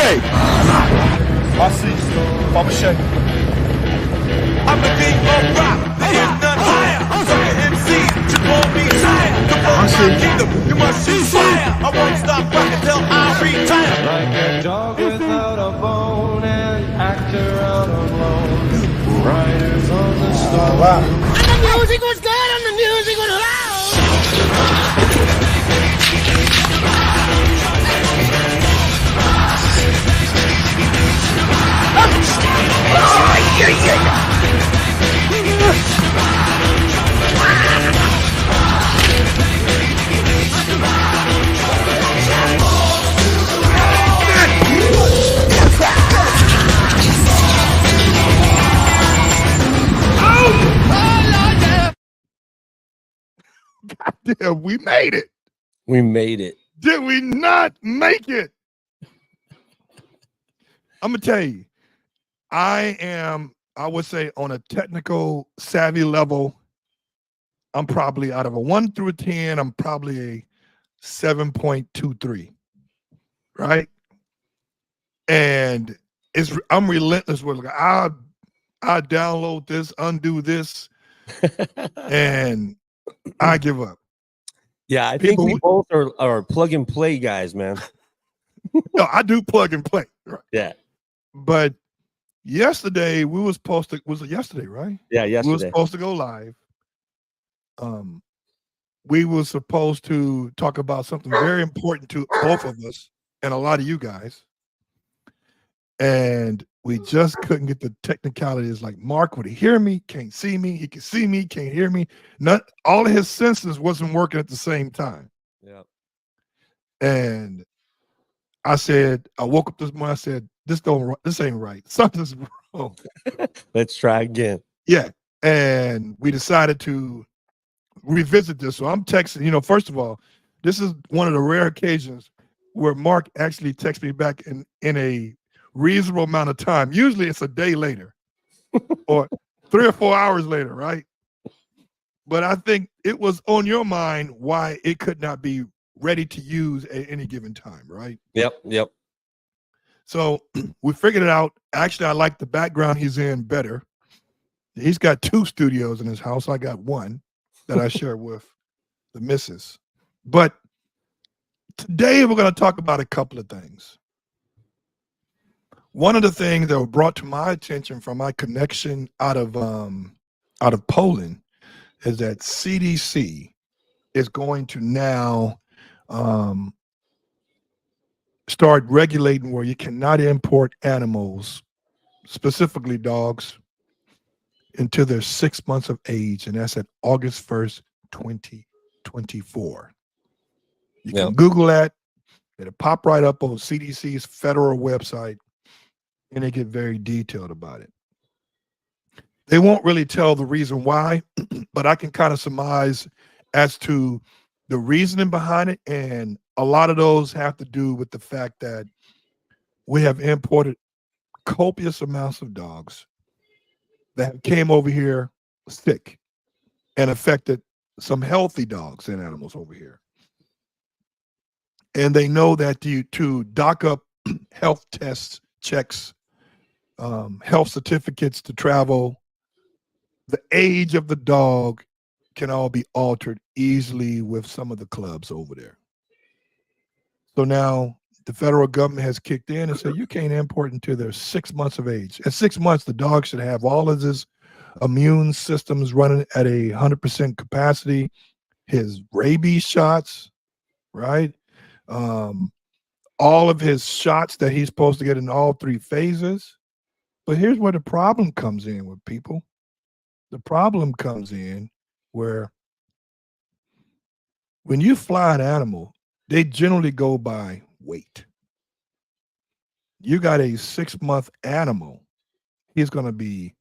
Hey! I see you. Papa Shay. I'm the king of rock. There ain't none higher. Sucker MC, you call me sire. To form my kingdom, you must see fire. I won't stop rocking till I retire. Like a dog without a bone, an actor out alone. Riders on the storm. Wow. And the music was good and the music was loud. Goddamn, we made it. We made it. Did we not make it? I'm gonna tell you, I would say on a technical savvy level, I'm probably out of a 1 through a 10, I'm probably a 7.23. Right? And I'm relentless with it. I download this, undo this, and I give up. Yeah, I think we both are plug and play guys, man. No, I do plug and play. Right? Yeah. But yesterday we were supposed to, was it yesterday, right? Yeah, yesterday. We were supposed to go live. We were supposed to talk about something very important to both of us and a lot of you guys. And we just couldn't get the technicalities. Like, Mark, would he hear me? Can't see me. He can see me, can't hear me. All of his senses wasn't working at the same time. Yeah. And I woke up this morning, I said, this ain't right. Something's wrong. Let's try again. Yeah. And we decided to revisit this. So I'm texting, first of all, this is one of the rare occasions where Mark actually texts me back in a reasonable amount of time. Usually it's a day later or 3 or 4 hours later, right? But I think it was on your mind why it could not be ready to use at any given time, right? Yep. So we figured it out. Actually, I like the background he's in better. He's got 2 studios in his house. I got one that I share with the missus. But today we're going to talk about a couple of things. One of the things that were brought to my attention from my connection out of Poland is that CDC is going to now start regulating where you cannot import animals, specifically dogs, until they're 6 months of age, and that's at August 1st, 2024. You can Google that. It'll pop right up on CDC's federal website, and they get very detailed about it. They won't really tell the reason why, but I can kind of surmise as to the reasoning behind it, and a lot of those have to do with the fact that we have imported copious amounts of dogs that came over here sick and affected some healthy dogs and animals over here. And they know that to dock up health tests, checks, health certificates to travel, the age of the dog can all be altered easily with some of the clubs over there. So now the federal government has kicked in and said you can't import until they're 6 months of age. At 6 months, the dog should have all of his immune systems running at 100% capacity, his rabies shots, right? All of his shots that he's supposed to get in all 3 phases. But here's where the problem comes in with people. The problem comes in where when you fly an animal, they generally go by weight. You got a 6-month animal, he's going to be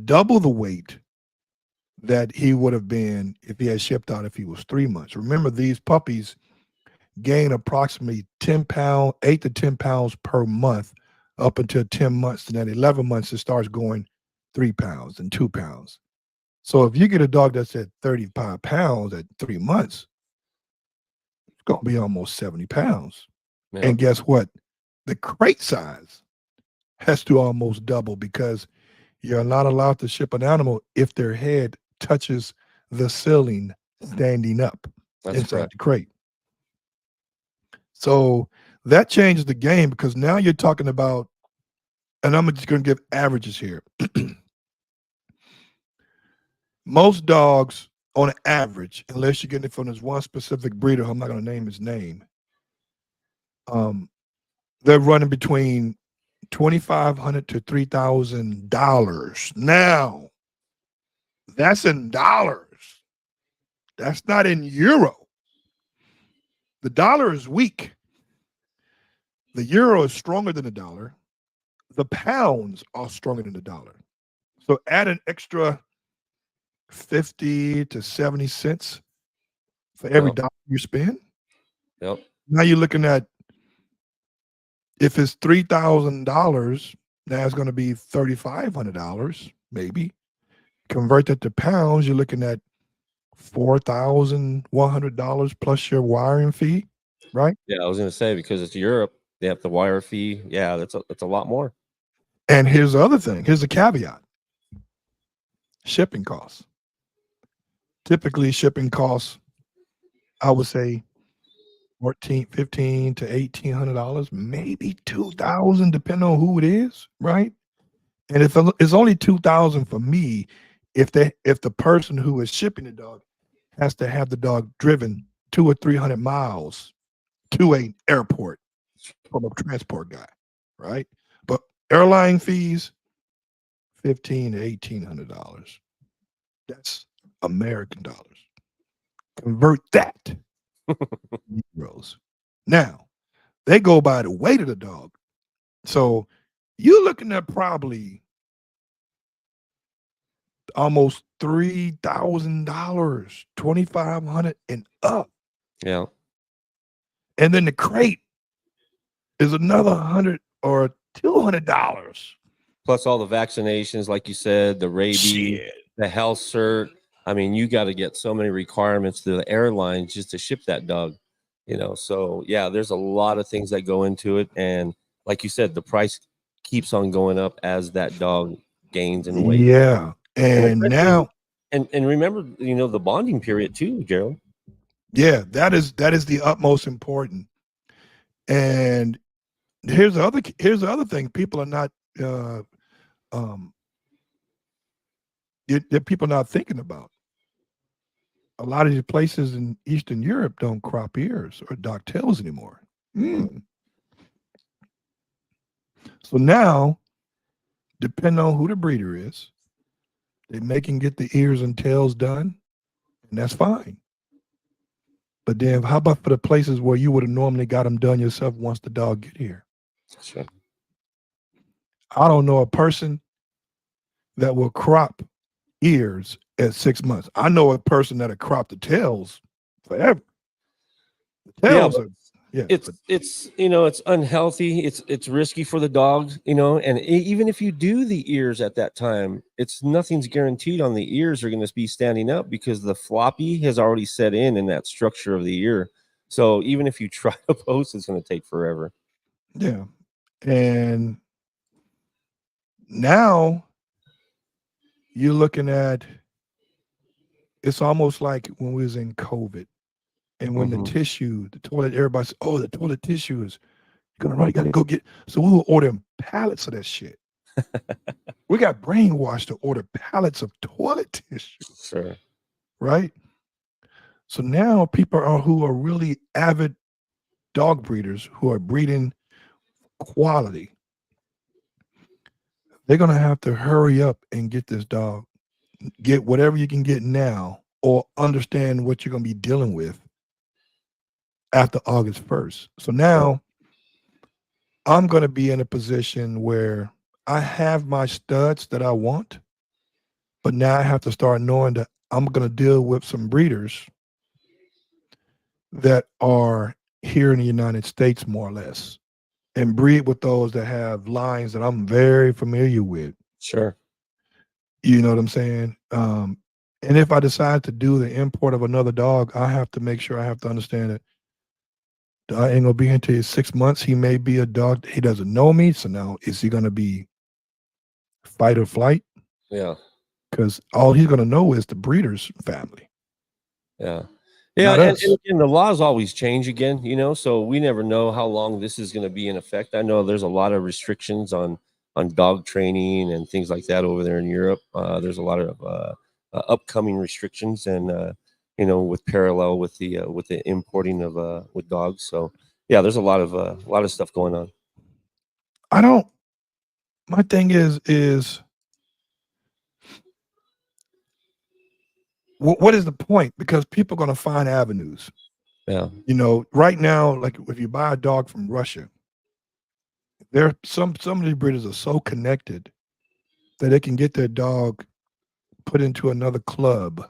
double the weight that he would have been if he had shipped out if he was 3 months. Remember, these puppies gain approximately 8 to 10 pounds per month up until 10 months. And at 11 months, it starts going 3 pounds and 2 pounds. So if you get a dog that's at 35 pounds at 3 months, it's going to be almost 70 pounds. Man. And guess what? the crate size has to almost double because you're not allowed to ship an animal if their head touches the ceiling standing up That's inside correct. the crate. So that changes the game because now you're talking about, and I'm just going to give averages here. Most dogs, on average, unless you're getting it from this one specific breeder, I'm not going to name his name, they're running between $2,500 to $3,000. Now, that's in dollars. That's not in euro. The dollar is weak. The euro is stronger than the dollar. The pounds are stronger than the dollar. So add an extra 50 to 70 cents for every Yep. dollar you spend. Yep. Now you're looking at, if it's $3,000, now it's going to be $3,500, maybe. Convert that to pounds, you're looking at $4,100 plus your wiring fee, right? Yeah, I was gonna say because it's Europe, they have the wire fee. Yeah, that's a lot more. And here's the other thing. Here's the caveat. Shipping costs. Typically, shipping costs, I would say, $1,400 to $1,800, maybe $2,000, depending on who it is, right? And if it's only $2,000 for me, if the person who is shipping the dog has to have the dog driven 200 or 300 miles to an airport from a transport guy, right? But airline fees, $1,500 to $1,800. That's American dollars. Convert that to euros. Now, they go by the weight of the dog. So you're looking at probably almost $3,000, $2,500 and up. Yeah. And then the crate is another $100 or $200. Plus all the vaccinations, like you said, the rabies, Shit. the health cert. I mean, you got to get so many requirements to the airlines just to ship that dog. So yeah, there's a lot of things that go into it, and like you said, the price keeps on going up as that dog gains in weight. Yeah. And now, and remember, the bonding period too, Gerald. yeah, that is the utmost important. And here's the other thing people are not people not thinking about. A lot of these places in Eastern Europe don't crop ears or dog tails anymore. So now, depending on who the breeder is, they may can get the ears and tails done, and that's fine. But then how about for the places where you would have normally got them done yourself once the dog get here? Sure. I don't know a person that will crop ears at 6 months. I know a person that'll crop the tails forever. The tails it's unhealthy. It's risky for the dog, and even if you do the ears at that time, nothing's guaranteed on the ears are going to be standing up because the floppy has already set in that structure of the ear. So even if you try to post, it's going to take forever. Yeah. And now you're looking at, it's almost like when we was in COVID and when the toilet, everybody said, oh, the toilet tissue is gotta go get. So we were ordering pallets of that shit. We got brainwashed to order pallets of toilet tissue. Sure. Right? So now people who are really avid dog breeders who are breeding quality, they're going to have to hurry up and get this dog, get whatever you can get now, or understand what you're going to be dealing with after August 1st. So now I'm going to be in a position where I have my studs that I want, but now I have to start knowing that I'm going to deal with some breeders that are here in the United States, more or less, and breed with those that have lines that I'm very familiar with. Sure. You know what I'm saying? And if I decide to do the import of another dog, I have to make sure I have to understand that dog ain't gonna be here until he's 6 months. He may be a dog. He doesn't know me. So now is he gonna be fight or flight? Yeah. Because all he's gonna know is the breeder's family. Yeah. Yeah. Not And us. again, the laws always change again, you know, so we never know how long this is going to be in effect. I know there's a lot of restrictions on dog training and things like that over there in Europe. There's a lot of upcoming restrictions and you know, with parallel with the importing of with dogs. So yeah, there's a lot of stuff going on. I don't. My thing is what is the point? Because people are gonna find avenues. Yeah. You know, right now, like if you buy a dog from Russia, there some of these breeders are so connected that they can get their dog put into another club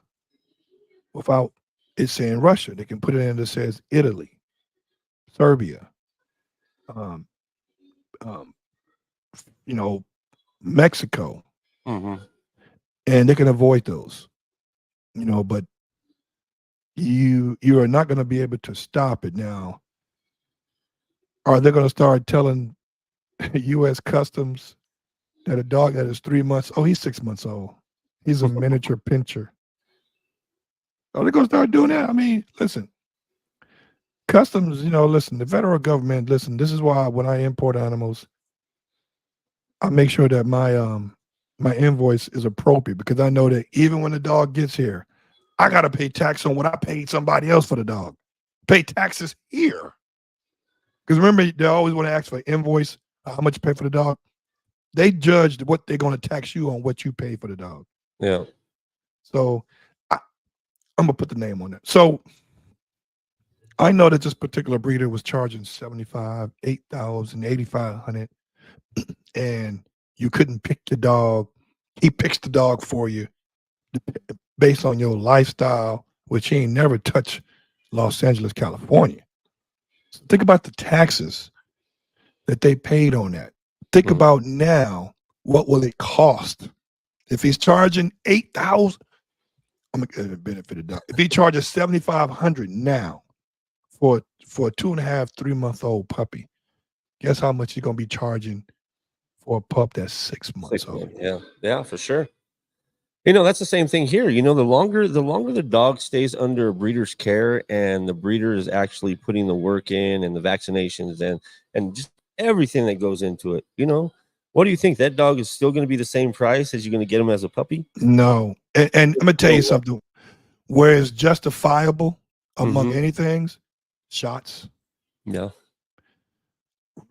without it saying Russia. They can put it in that says Italy, Serbia, um, um, you know, Mexico, Mm-hmm. and they can avoid those. You know, but you are not going to be able to stop it now. Are they going to start telling U.S. Customs that a dog that is 3 months, oh, he's 6 months old, he's a miniature pincher? Are they going to start doing that? I mean, listen, Customs, you know, listen, the federal government, listen, this is why when I import animals, I make sure that my invoice is appropriate, because I know that even when the dog gets here, I got to pay tax on what I paid somebody else for the dog. Pay taxes here. Because remember, they always want to ask for invoice, how much you pay for the dog. They judged what they're going to tax you on what you pay for the dog. Yeah. So I'm going to put the name on it. So I know that this particular breeder was charging $75, $8,000, $8,500, and you couldn't pick the dog. He picks the dog for you based on your lifestyle, which he ain't never touched Los Angeles, California. So think about the taxes that they paid on that. Think about now, what will it cost? If he's charging $8,000, I'm gonna benefit of dog. If he charges $7,500 now for a 2.5, 3-month-old puppy, guess how much he's gonna be charging for a pup that's 6 months old? Yeah. Yeah, for sure. You know, that's the same thing here. You know, the longer the dog stays under a breeder's care and the breeder is actually putting the work in and the vaccinations and just everything that goes into it, you know, what do you think? That dog is still going to be the same price as you're going to get him as a puppy? No. And I'm gonna tell you something. Where it's justifiable among any things, shots, Yeah.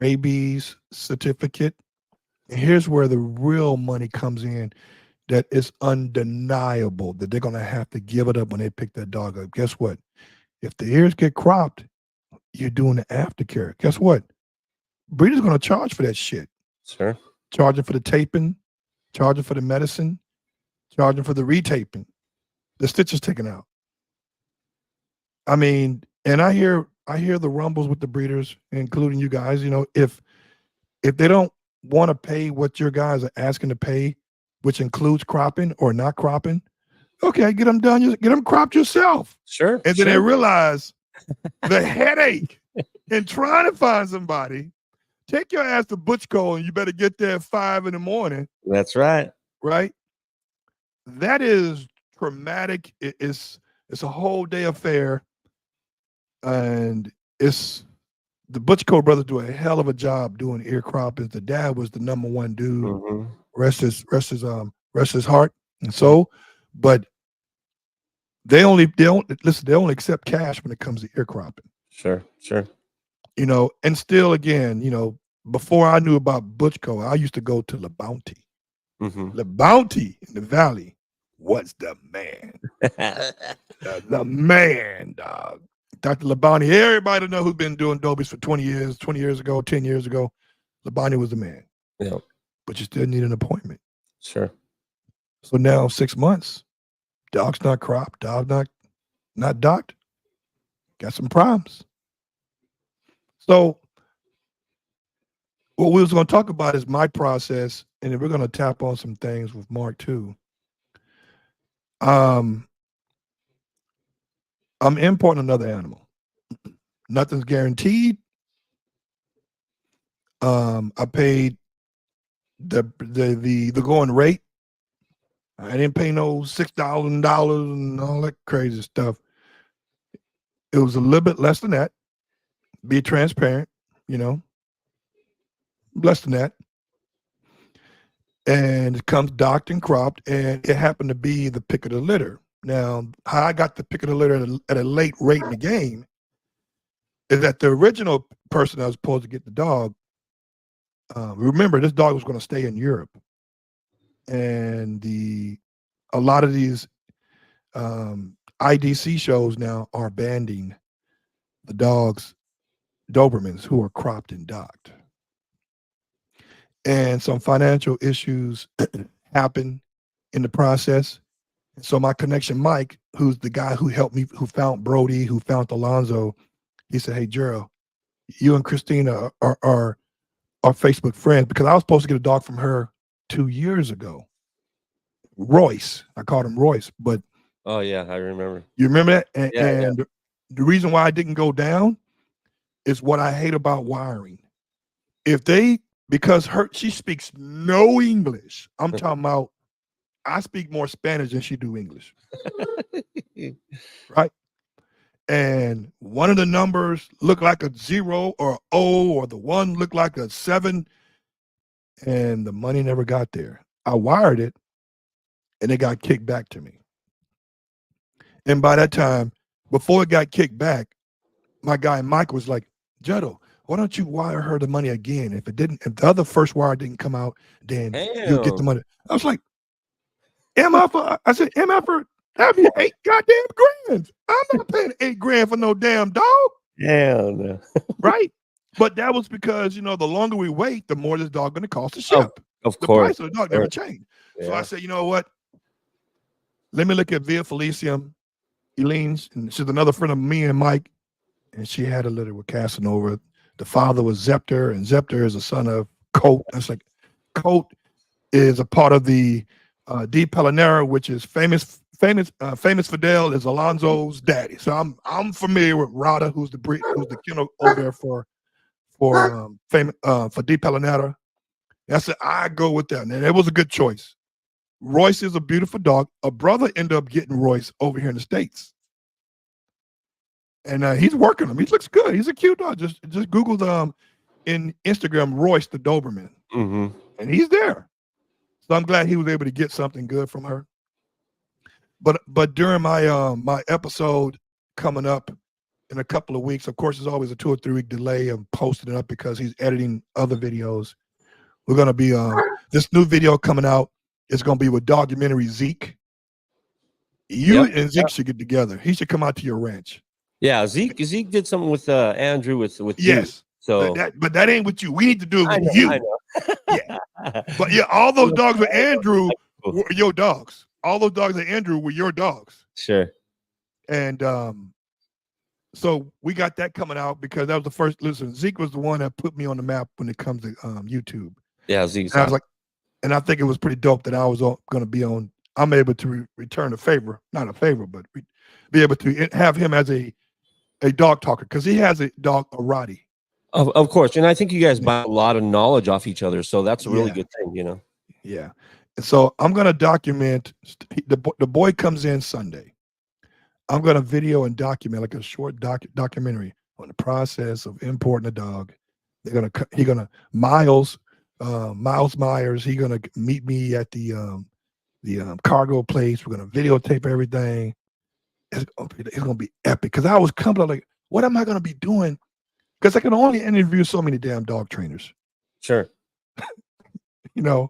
rabies certificate. And here's where the real money comes in. That is undeniable that they're gonna have to give it up when they pick that dog up. Guess what? If the ears get cropped, you're doing the aftercare. Guess what? Breeders gonna charge for that shit. Sure. Charging for the taping, charging for the medicine, charging for the retaping, the stitches taken out. I mean, and I hear the rumbles with the breeders, including you guys. You know, if they don't want to pay what your guys are asking to pay, which includes cropping or not cropping, okay, get them done. Get them cropped yourself. Sure. And then they realize the headache in trying to find somebody. Take your ass to Butchco and you better get there at 5 in the morning. That's right. Right? That is traumatic. It's a whole day affair. And it's the Butchco brothers do a hell of a job doing ear croppings. The dad was the number one dude. Rest his heart and soul. But they only accept cash when it comes to ear cropping. Sure. You know, and still again, you know, before I knew about Butchco, I used to go to La Bounty. La Bounty in the Valley was the man. the man, dog. Dr. Labani, everybody know who's been doing Dobies for 20 years ago, 10 years ago. Labani was the man. Yeah. But you still need an appointment. Sure. So now 6 months, dog's not cropped, dog not docked. Got some problems. So what we was going to talk about is my process, and then we're going to tap on some things with Mark too. I'm importing another animal. Nothing's guaranteed. I paid the going rate. I didn't pay no $6,000 and all that crazy stuff. It was a little bit less than that. Be transparent, less than that. And it comes docked and cropped, and it happened to be the pick of the litter. Now, how I got the pick of the litter at a late rate in the game is that the original person that was supposed to get the dog, remember, this dog was going to stay in Europe. And a lot of these IDC shows now are banning the dogs, Dobermans, who are cropped and docked. And some financial issues happen in the process. So my connection, Mike, who's the guy who helped me, who found Brody, who found Alonzo, he said, "Hey, Gerald, you and Christina are Facebook friends," because I was supposed to get a dog from her 2 years ago. Royce, I called him Royce, but Oh yeah, I remember. you remember that? And, Yeah, yeah. and the reason why I didn't go down is what I hate about wiring. Because she speaks no English. I'm talking about, I speak more Spanish than she do English. Right? And one of the numbers looked like a 0 or O, or the one looked like a 7, and the money never got there. I wired it, and it got kicked back to me. And by that time, before it got kicked back, my guy Mike was like, "Jetto, why don't you wire her the money again? If the other first wire didn't come out, then you'll get the money." I was like, I said, MF, that'd be 8 goddamn grand. I'm not paying 8 grand for no damn dog. Hell no. Right? But that was because, the longer we wait, the more this dog going to cost to ship. Of The course. price of the dog never changed. Yeah. So I said, you know what? Let me look at Via Felicium, Elaine's, and she's another friend of me and Mike, and she had a litter with Casanova. The father was Zepter, and Zepter is a son of Colt. That's like, Colt is a part of the D. Pellinera, which is famous Fidel is Alonzo's daddy. So I'm familiar with Rada, who's the kennel over there for D. Pellinera. I said I go with that, and it was a good choice. Royce is a beautiful dog. A brother ended up getting Royce over here in the States, and he's working him. He looks good. He's a cute dog. Just Google in Instagram Royce the Doberman, and he's there. So I'm glad he was able to get something good from her. But during my my episode coming up in a couple of weeks, of course, there's always a 2 or 3 week delay of posting it up because he's editing other videos. We're gonna be this new video coming out is gonna be with documentary Zeke. You and Zeke should get together. He should come out to your ranch. Yeah, Zeke did something with Andrew with yes. You, so but that ain't with you. We need to do it with you. I know. Yeah. But yeah, all those dogs with Andrew were your dogs. All those dogs with Andrew were your dogs. Sure. And so we got that coming out because that was the first. Listen, Zeke was the one that put me on the map when it comes to YouTube. Yeah, Zeke. I was like, and I think it was pretty dope that I was going to be on. I'm able to return a favor, not a favor, but be able to have him as a dog talker because he has a dog, a Roddy. Of course, and I think you guys buy a lot of knowledge off each other, so that's a really good thing, Yeah, and so I'm gonna document. The boy comes in Sunday. I'm gonna video and document like a short documentary on the process of importing a dog. He's gonna Miles Myers. He's gonna meet me at the cargo place. We're gonna videotape everything. It's gonna be epic because I was coming like, what am I gonna be doing? Because I can only interview so many damn dog trainers. Sure. Yeah.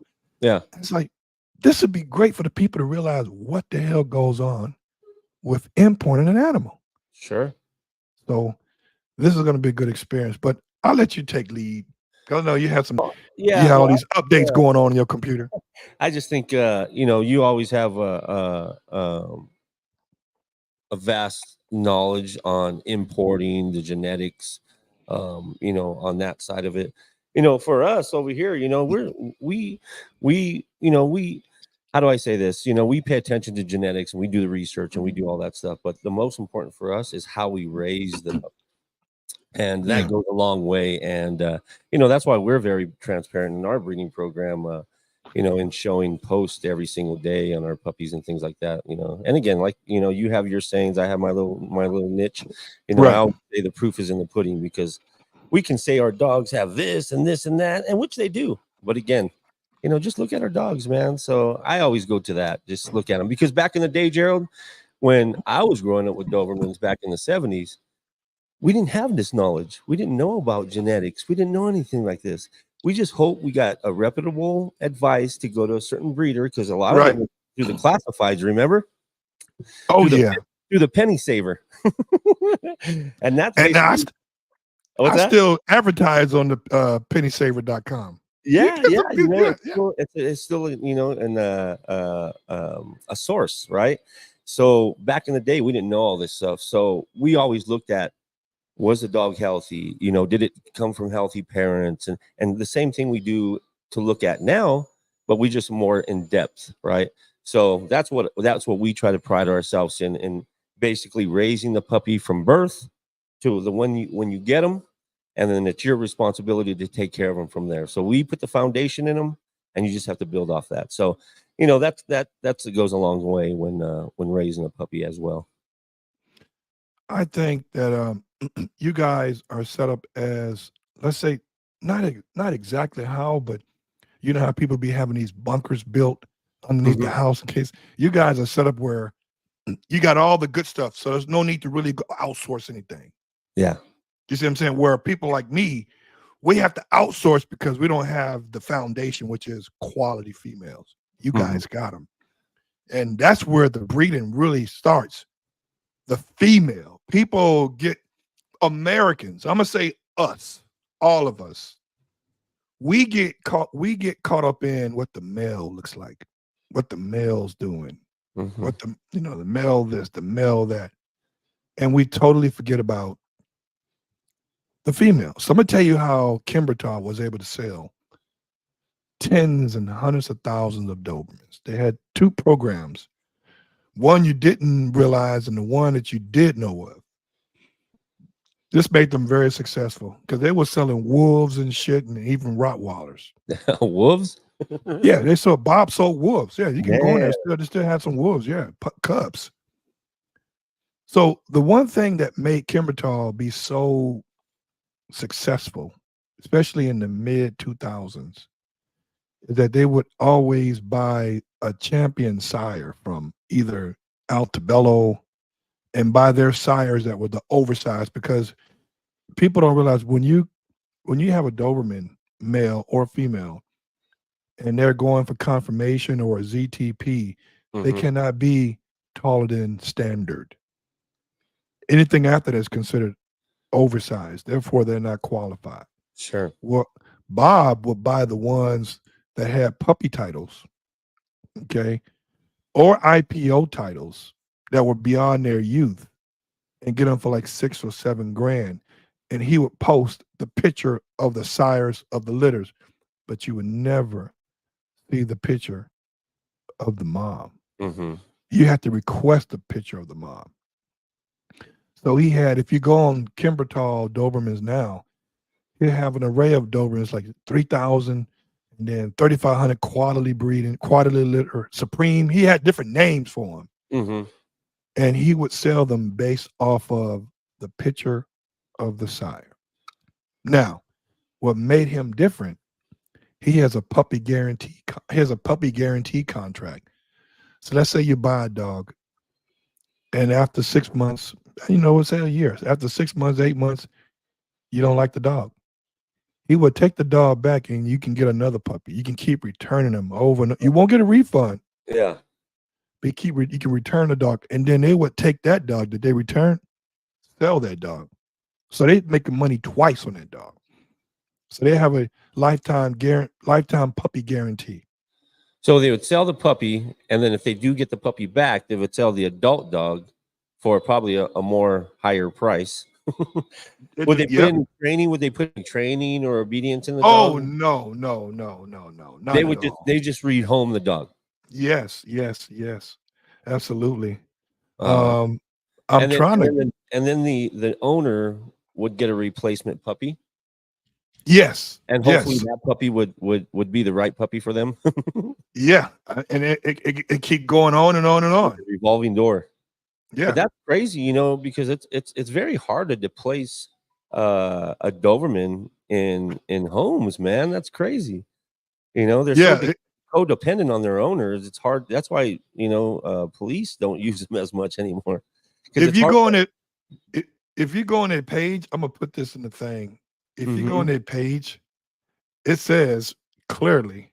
It's like, this would be great for the people to realize what the hell goes on with importing an animal. Sure. So this is going to be a good experience, but I'll let you take lead. Because I know you have you have all these updates going on in your computer. I just think, you always have a vast knowledge on importing the genetics, on that side of it. For us over here, we how do I say this? We pay attention to genetics and we do the research and we do all that stuff. But the most important for us is how we raise them up. and that goes a long way. And that's why we're very transparent in our breeding program. In showing posts every single day on our puppies and things like that. And again, like you have your sayings, I have my little niche. Right. I always say the proof is in the pudding, because we can say our dogs have this and this and that, and which they do. But again, just look at our dogs, man. So I always go to that. Just look at them, because back in the day, Gerald, when I was growing up with Dobermans back in the 70s, we didn't have this knowledge. We didn't know about genetics. We didn't know anything like this. We just hope we got a reputable advice to go to a certain breeder, because a lot of them through the classifieds, remember? Oh, through the penny saver. And that's I still advertise on the pennysaver.com. Yeah. It's still a source, right? So back in the day, we didn't know all this stuff. So we always looked at, was the dog healthy? Did it come from healthy parents? And the same thing we do to look at now, but we just more in depth, right? So that's what we try to pride ourselves in basically raising the puppy from birth to the when you get them, and then it's your responsibility to take care of them from there. So we put the foundation in them, and you just have to build off that. So it goes a long way when raising a puppy as well. I think that you guys are set up as, let's say, not exactly how, but you know how people be having these bunkers built underneath the house in case. You guys are set up where you got all the good stuff, so there's no need to really outsource anything. Yeah. You see what I'm saying? Where people like me, we have to outsource because we don't have the foundation, which is quality females. You guys got them. And that's where the breeding really starts. The female. People get Americans. I'm going to say us, all of us. We get caught up in what the male looks like, what the male's doing, what the male this, the male that. And we totally forget about the female. So I'm gonna tell you how Kimbertal was able to sell tens and hundreds of thousands of Dobermans. They had two programs, one you didn't realize and the one that you did know of. This made them very successful because they were selling wolves and shit, and even Rottweilers. Wolves? Yeah, they sold. Bob sold wolves. Yeah, you can go in there. They still had some wolves. Yeah, cubs. So the one thing that made Kimbertal be so successful, especially in the mid 2000s, is that they would always buy a champion sire from either Altabello and buy their sires that were the oversized, because people don't realize when you have a Doberman, male or female, and they're going for confirmation or a ZTP, they cannot be taller than standard. Anything after that is considered oversized. Therefore, they're not qualified. Sure. Well, Bob would buy the ones that had puppy titles, okay, or IPO titles that were beyond their youth, and get them for like $6 or $7 grand. And he would post the picture of the sires of the litters, but you would never see the picture of the mom. You have to request a picture of the mom. So he had, if you go on Kimbertal Dobermans now, he'll have an array of Dobermans, like 3,000, and then 3,500 quarterly breeding, quarterly litter, supreme. He had different names for them. And he would sell them based off of the picture of the sire. Now, what made him different, he has a puppy guarantee. He has a puppy guarantee contract. So let's say you buy a dog, and after 6 months, say a year. After 6 months, 8 months, you don't like the dog. He would take the dog back, and you can get another puppy. You can keep returning them over and over. You won't get a refund. Yeah. But you can return the dog, and then they would take that dog that they return, sell that dog. So they make money twice on that dog. So they have a lifetime puppy guarantee. So they would sell the puppy, and then if they do get the puppy back, they would sell the adult dog for probably a more higher price. Would they put in training? Would they put in training or obedience in the dog? Oh, no. Not they just rehome the dog. Yes. Absolutely. And then the owner would get a replacement puppy, Yes. and hopefully Yes. that puppy would be the right puppy for them. Yeah. And it keep going on and on and on. Revolving door. Yeah. But that's crazy, you know, because it's very hard to displace a Doberman in homes, man. That's crazy. You know, they're Yeah. so codependent on their owners. It's hard. That's why, you know, police don't use them as much anymore. If you go on it, if you go on their page, I'm gonna put this in the thing. If you go on their page, it says clearly,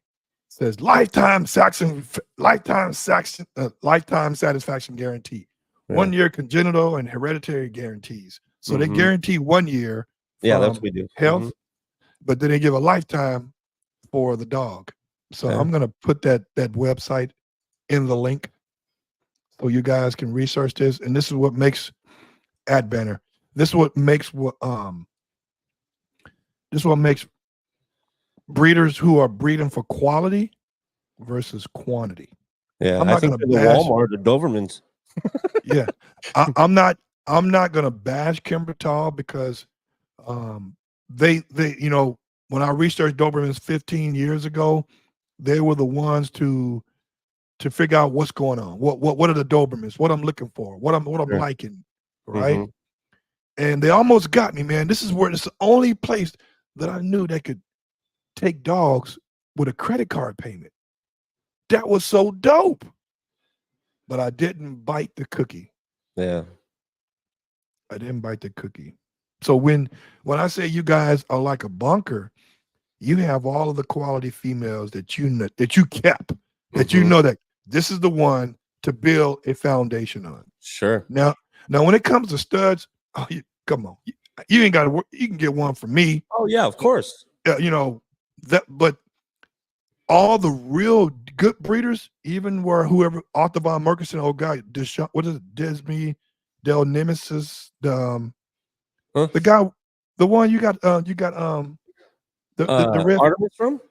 says lifetime satisfaction guarantee. Yeah. 1 year congenital and hereditary guarantees. So they guarantee 1 year. Yeah, that's what we do. Health, but then they give a lifetime for the dog. So Yeah. I'm gonna put that website in the link so you guys can research this. And this is what makes ad banner. This is what makes breeders who are breeding for quality versus quantity. Yeah, I'm I not think gonna for the bash. Walmart, the Dobermans. Yeah, I'm not gonna bash Kimbertal because they you know, when I researched Dobermans 15 years ago, they were the ones to figure out what's going on. What are the Dobermans? What I'm looking for? What I'm Sure. liking, right? And they almost got me, man. This is where it's the only place that I knew that could take dogs with a credit card payment. That was so dope. But I didn't bite the cookie. Yeah. I didn't bite the cookie. So when I say you guys are like a bunker, you have all of the quality females that you know, that you kept, that you know that this is the one to build a foundation on. Sure. Now when it comes to studs, oh, come on, you ain't got to work. You can get one from me. Oh yeah, of course. You know that, but all the real good breeders, even where whoever Arthur von Murkison, oh God, what is it, Desmi Del Nemesis, the guy, the one you got the red Artemis from?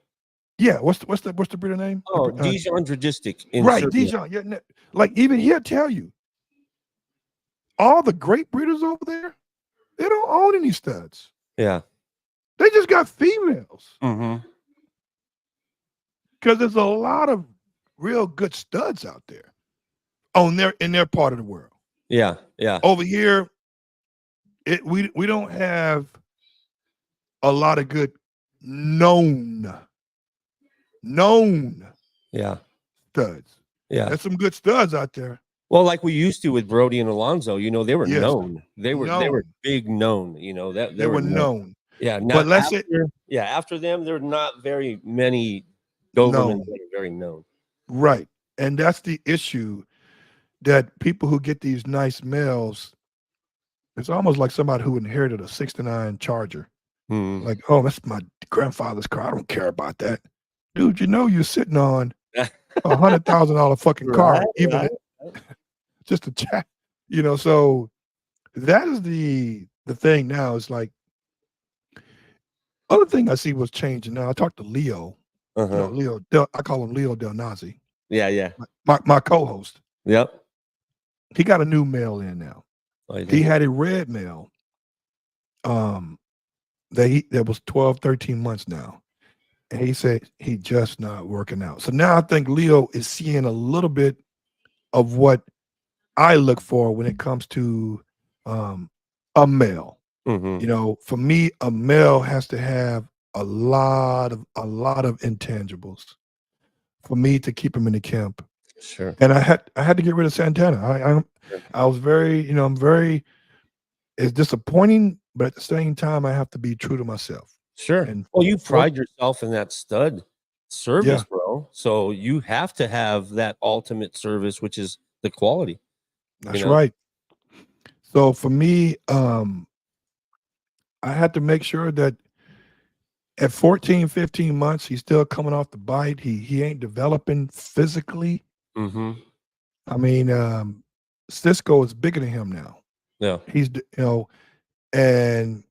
Yeah, what's the breeder name? Oh, Dijon Dragistic. Right, Serbia. Dijon. Yeah, like even he'll tell you, all the great breeders over there, they don't own any studs. Yeah. They just got females. Mm-hmm. Because there's a lot of real good studs out there in their part of the world. Yeah, yeah. Over here, we don't have a lot of good known Yeah. studs. Yeah. There's some good studs out there. Well, like we used to with Brody and Alonzo, you know, they were Yes. known. They were big known, you know, that They were known. Yeah, But let's say after them, there are not very many Dobermans that are very known. Right. And that's the issue, that people who get these nice males, it's almost like somebody who inherited a 69 Charger. Like, oh, that's my grandfather's car. I don't care about that. Dude, you know you're sitting on $100,000 fucking car, just a chat, you know. So that is the thing now. It's like, other thing I see was changing now. I talked to Leo. You know, Leo, I call him Leo Del Nazi. Yeah, yeah. My co-host. Yep. He got a new male in now. He had a red male. That was 12, 13 months now. And he said he just not working out. So now I think Leo is seeing a little bit of what I look for when it comes to a male. You know, for me, a male has to have a lot of intangibles for me to keep him in the camp. Sure. And I had to get rid of Santana. I was very, you know, it's disappointing, but at the same time, I have to be true to myself. Sure. And well, you pride yourself in that stud service, bro. So you have to have that ultimate service, which is the quality. That's right. So for me, I had to make sure that at 14, 15 months, he's still coming off the bite. He ain't developing physically. I mean, Cisco is bigger than him now. Yeah. He's, you know, and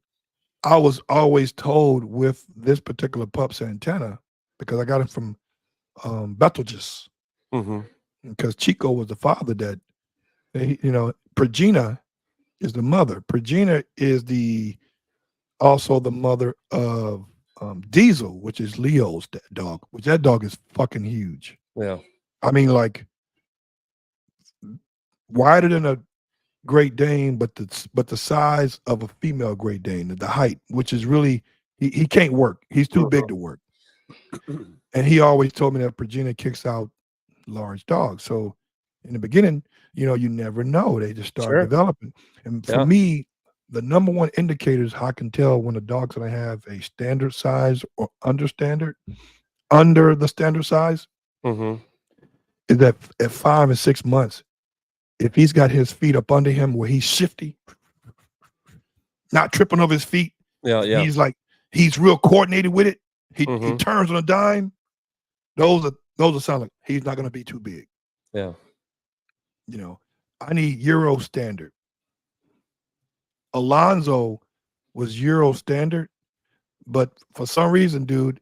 I was always told with this particular pup, Santana, because I got him from Betelgeuse, because Chico was the father that, you know, Progina is the mother. Progina is the also the mother of Diesel, which is Leo's dog, which that dog is fucking huge. Yeah. I mean, like wider than a Great Dane, but the size of a female Great Dane, the height, which is really he can't work. He's too big to work. And he always told me that Virginia kicks out large dogs. So in the beginning, you never know. They just start developing. And for me, the number one indicators I can tell when a dog's gonna have a standard size or under the standard size, is that at 5 and 6 months, if he's got his feet up under him where he's shifty, not tripping over his feet, he's real coordinated with it. He turns on a dime. Those are signs like he's not gonna be too big. Yeah. I need Euro standard. Alonzo was Euro standard, but for some reason, dude,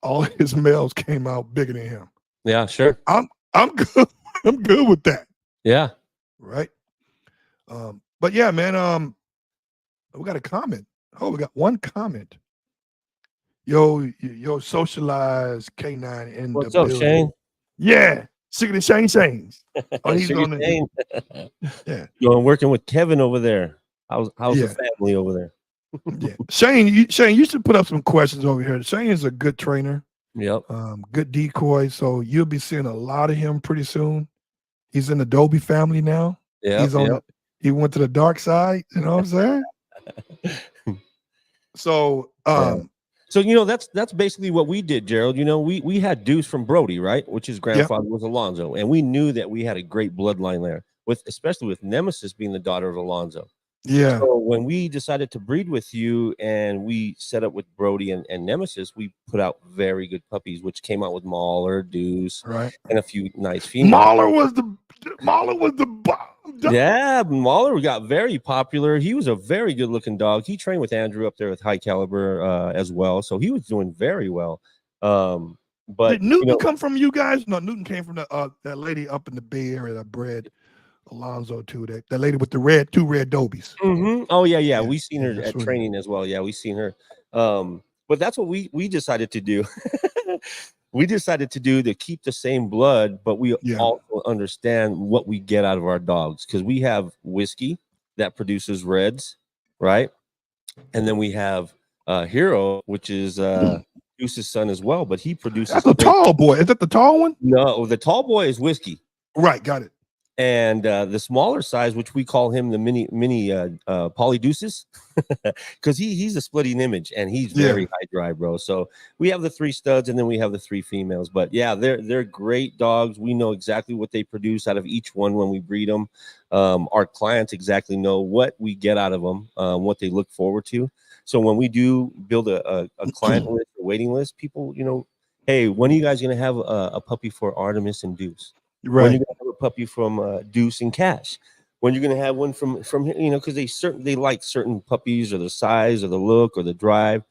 all his males came out bigger than him. Yeah, sure. I'm good. I'm good with that. Yeah. Right. But yeah, man. We got a comment. Oh, we got one comment. Yo, socialized K9 in What's the up, building. Shane? Yeah, sick of the Shane's. Oh, he's Sugar on the Shane. yeah. I'm working with Kevin over there. How's the family over there? Yeah, Shane, you should put up some questions over here. Shane is a good trainer. Yep. Good decoy. So you'll be seeing a lot of him pretty soon. He's in the Adobe family now. Yeah. He's on. He went to the dark side. You know what I'm saying? So, So that's basically what we did, Gerald. We had Deuce from Brody, right? Which his grandfather was Alonzo, and we knew that we had a great bloodline there, especially with Nemesis being the daughter of Alonzo. Yeah. So when we decided to breed with you and we set up with Brody and Nemesis, we put out very good puppies, which came out with Mahler, Deuce, right, and a few nice females. Mahler was the bomb. Yeah, Mahler got very popular. He was a very good looking dog. He trained with Andrew up there with High Caliber as well, so he was doing very well. But did Newton come from you guys? No, Newton came from that lady up in the Bay Area that bred Alonzo too. That lady with the two red dobies. Oh yeah. We seen her at training as well. Yeah, we seen her. But that's what we decided to do. We decided to keep the same blood, but we also understand what we get out of our dogs, because we have whiskey that produces reds, right? And then we have Hero, which is Deuce's son as well, but he produces. That's a tall boy. Is that the tall one? No, the tall boy is whiskey. Right, got it. And the smaller size, which we call him the mini Polydeuces, because he's a splitting image and he's very high drive, bro. So we have the 3 studs and then we have the 3 females. But yeah, they're great dogs. We know exactly what they produce out of each one when we breed them. Our clients exactly know what we get out of them, what they look forward to. So when we do build a client list or waiting list, people, hey, when are you guys going to have a puppy for Artemis and Deuce? Right. When you're gonna have a puppy from Deuce and Cash? When you're gonna have one from because they like certain puppies or the size or the look or the drive,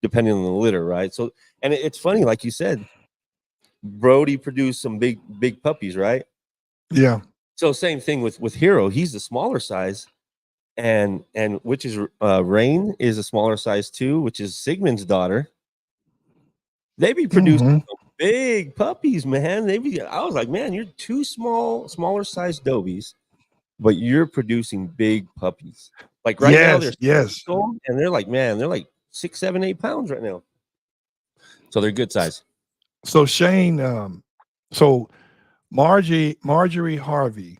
depending on the litter, right? So, and it's funny, like you said, Brody produced some big puppies, right? Yeah. So same thing with Hero. He's the smaller size, and which is Rain is a smaller size too, which is Sigmund's daughter. They be producing big puppies, man. I was like, man, you're 2 smaller sized dobies, but you're producing big puppies. Like right now, they're and they're like, man, they're like 6, 7, 8 pounds right now. So they're good size. So Shane, so Marjorie Harvey,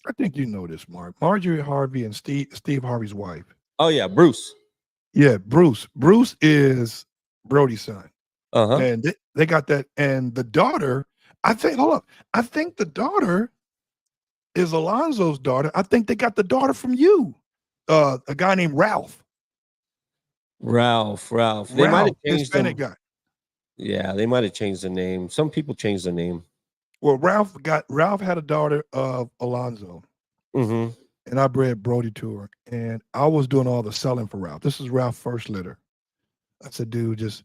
I think you know this, Marjorie Harvey and Steve Harvey's wife. Oh yeah, Bruce. Yeah, Bruce. Bruce is Brody's son. And they got that, and the daughter, I think the daughter is Alonzo's daughter. I think they got the daughter from you, a guy named Ralph. Ralph. They might have changed Hispanic guy. Yeah, they might have changed the name. Some people changed the name. Well, Ralph had a daughter of Alonzo, and I bred Brody to her, and I was doing all the selling for Ralph. This is Ralph's first litter. I said, dude, just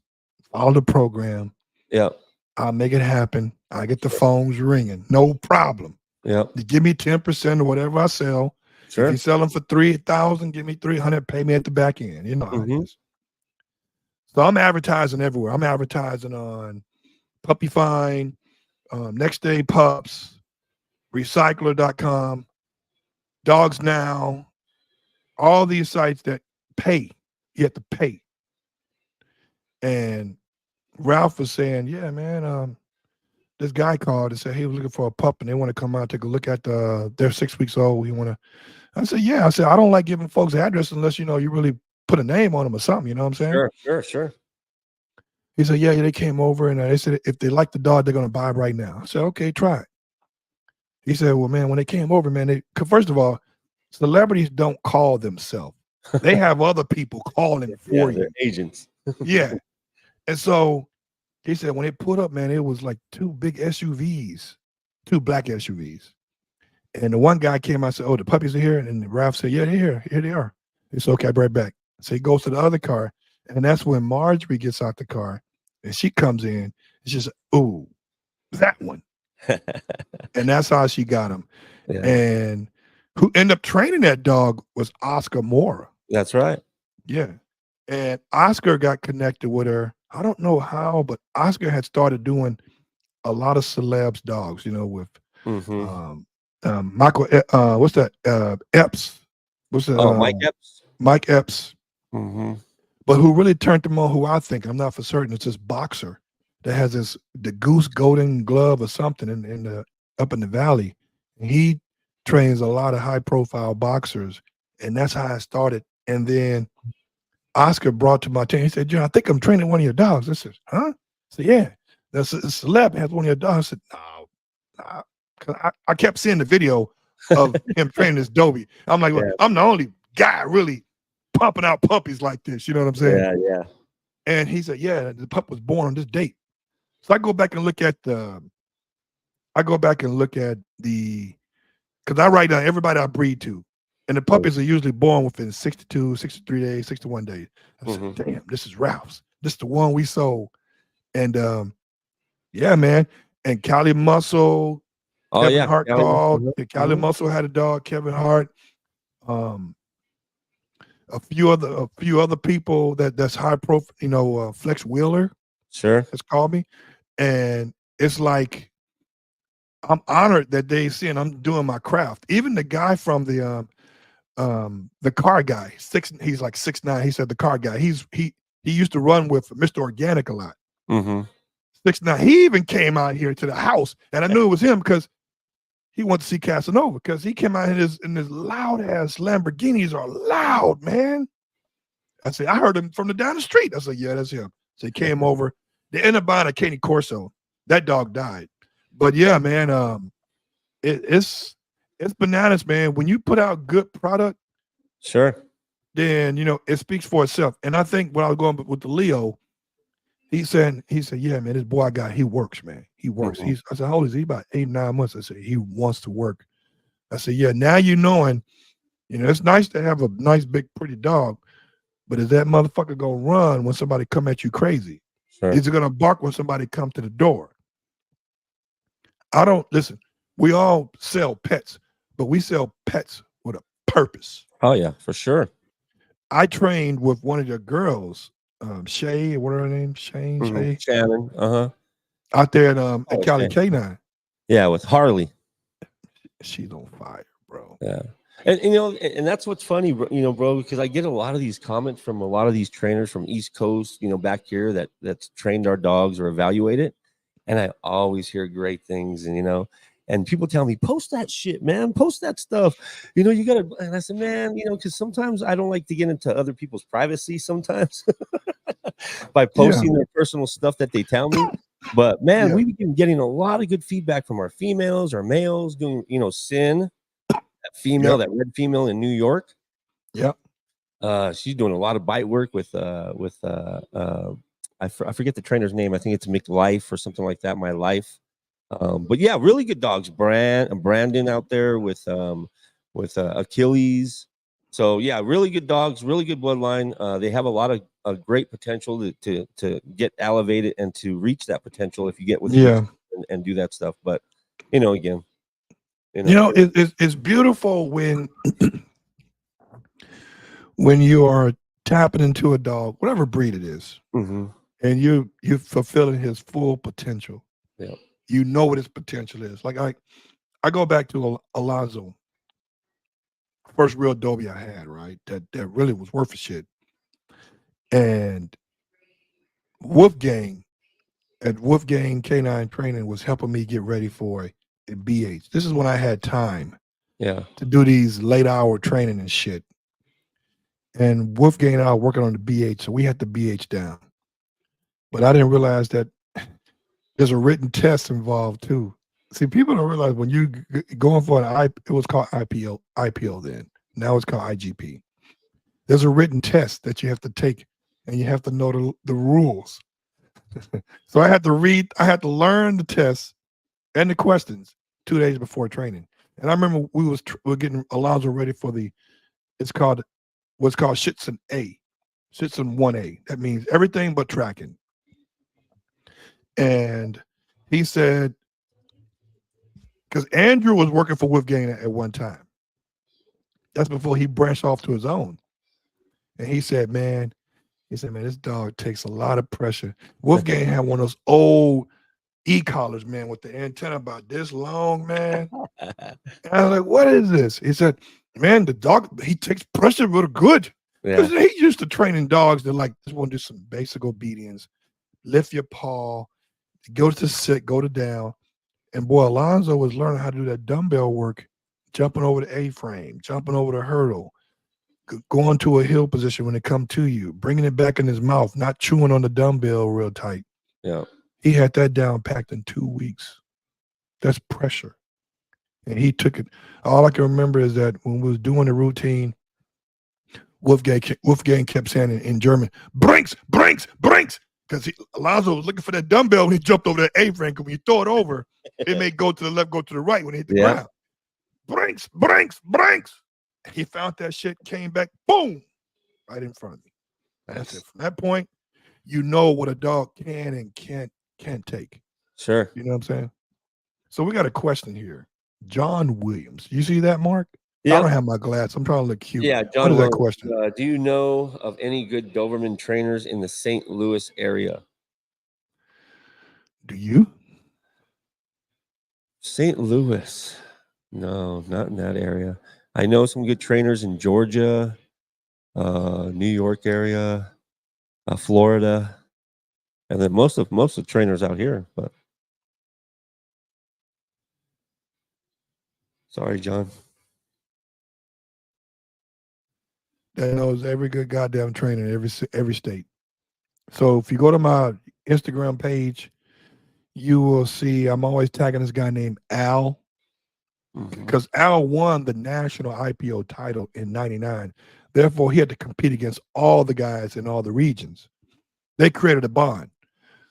follow the program. Yeah. I'll make it happen. I get the phones ringing. No problem. Yeah. You give me 10% of whatever I sell. Sure. If you sell them for $3,000, give me $300, pay me at the back end. You know how it is. So I'm advertising everywhere. I'm advertising on Puppy Find, Next Day Pups, Recycler.com, Dogs Now, all these sites that pay. You have to pay. And Ralph was saying, yeah, man, this guy called and said he was looking for a pup and they want to come out and take a look at they're 6 weeks old. You want to, I said, yeah. I said, I don't like giving folks address unless, you really put a name on them or something. You know what I'm saying? Sure. He said, yeah, they came over and they said, if they like the dog, they're going to buy it right now. I said, okay, try it. He said, well, man, when they came over, man, first of all, celebrities don't call themselves. They have other people calling for you. They're agents. Yeah. And so he said, when they put up, man, it was like 2 big SUVs, 2 black SUVs. And the one guy came out and said, oh, the puppies are here. And Ralph said, yeah, they're here. Here they are. He said, okay, I'll be right back. So he goes to the other car. And that's when Marjorie gets out the car and she comes in. It's just, ooh, that one. And that's how she got him. Yeah. And who ended up training that dog was Oscar Mora. That's right. Yeah. And Oscar got connected with her. I don't know how, but Oscar had started doing a lot of celebs dogs, with Michael, what's that? Epps. What's that? Oh, Mike Epps. Mike Epps. But who really turned him on, who I think, I'm not for certain, it's this boxer that has the Goose Golden Glove or something up in the valley. And he trains a lot of high profile boxers. And that's how I started. And then Oscar brought to my attention, he said, John, I think I'm training one of your dogs. I said, huh? I said, yeah. That's a celeb has one of your dogs. I said, no. Because I kept seeing the video of him training this Dobie. I'm like, well, I'm the only guy really pumping out puppies like this. You know what I'm saying? Yeah. And he said, yeah, the pup was born on this date. So I go back and look at because I write down everybody I breed to. And the puppies are usually born within 62, 63 days, 61 days. I said, damn, this is Ralph's. This is the one we sold. And yeah, man. And Cali Muscle, Kevin Hart called. Cali Muscle had a dog, Kevin Hart. A few other people that's high profile, Flex Wheeler. Sure. Has called me. And it's like I'm honored that they see and I'm doing my craft. Even the guy from the car guy, he's like 6'9". He said the car guy. He used to run with Mr. Organic a lot. 6'9". He even came out here to the house, and I knew it was him because he wanted to see Casanova because he came out in his loud ass Lamborghinis are loud, man. I said, I heard him from down the street. I said, yeah, that's him. So he came over. They ended up buying a Caney Corso. That dog died. But yeah, man, it's bananas, man. When you put out good product, sure, then it speaks for itself. And I think when I was going with the Leo, he said, yeah, man, this boy I got, he works, man. He works. I said, how old is he? About 8, 9 months. I said, he wants to work. I said, yeah, now knowing, it's nice to have a nice, big, pretty dog, but is that motherfucker gonna run when somebody come at you crazy? Sure. Is it gonna bark when somebody come to the door? Listen, we all sell pets, but we sell pets with a purpose. Oh yeah, for sure. I trained with one of your girls, Shay, what are her name? Shay? Shannon. Out there at Cali K9. Yeah, with Harley. She's on fire, bro. Yeah. And that's what's funny, bro, because I get a lot of these comments from a lot of these trainers from East Coast, back here that's trained our dogs or evaluated. And I always hear great things, and people tell me, post that shit, man, post that stuff. You gotta, and I said, man, because sometimes I don't like to get into other people's privacy sometimes by posting their personal stuff that they tell me. But man, we've been getting a lot of good feedback from our females, our males doing, Sin, that female, that red female in New York. Yep. She's doing a lot of bite work with I forget the trainer's name. I think it's McLife or something like that. My Life. But yeah, really good dogs. Brandon out there with Achilles. So yeah, really good dogs, really good bloodline. They have a lot of great potential to get elevated and to reach that potential if you get with and do that stuff. But again, it's beautiful when you are tapping into a dog, whatever breed it is, Mm-hmm. and you're fulfilling his full potential. Yeah. You know what his potential is. Like I go back to Alonzo, first real Dobie I had, right? That really was worth a shit. And Wolfgang at Wolfgang K9 training was helping me get ready for a BH. This is when I had time Yeah. to do these late hour training and shit. And Wolfgang and I were working on the BH, so we had the BH down. But I didn't realize that there's a written test involved too. See, people don't realize when you going for it was called IPO then. Now it's called IGP. There's a written test that you have to take, and you have to know the rules. So I had to learn the tests and the questions 2 days before training. And I remember we were getting Alonzo ready for what's called Shitson A, Shitson 1A. That means everything but tracking. And he said, because Andrew was working for Wolfgang at one time. That's before he branched off to his own. And he said, man, this dog takes a lot of pressure. Wolfgang had one of those old e-collars, man, with the antenna about this long, man. And I was like, what is this? He said, man, the dog, he takes pressure real good. Yeah. He used to training dogs that like just want to do some basic obedience, lift your paw, go to sit, go to down. And boy, Alonzo was learning how to do that dumbbell work, jumping over the A-frame, jumping over the hurdle, going to a hill position when it come to you, bringing it back in his mouth, not chewing on the dumbbell real tight. Yeah. He had that down packed in 2 weeks. That's pressure. And he took it. All I can remember is that when we was doing the routine, Wolfgang kept saying in German, Brinks, Brinks, Brinks. Because Alonzo was looking for that dumbbell when he jumped over that A-frame. Because when you throw it over, it may go to the left, go to the right when it hit the ground. Brinks, Brinks, Brinks. He found that shit, came back, boom, right in front of me. That's it. From that point, you know what a dog can and can't take. Sure. You know what I'm saying? So we got a question here. John Williams. You see that, Mark? Yeah. I don't have my glass. I'm trying to look cute. Yeah, What John. is that question? Do you know of any good Doberman trainers in the St. Louis area? Do you? St. Louis. No, not in that area. I know some good trainers in Georgia, New York area, Florida, and then most of the trainers out here. But sorry, John. That knows every good goddamn trainer in every state. So if you go to my Instagram page, you will see I'm always tagging this guy named Al, because Al won the national IPO title in '99. Therefore, he had to compete against all the guys in all the regions. They created a bond.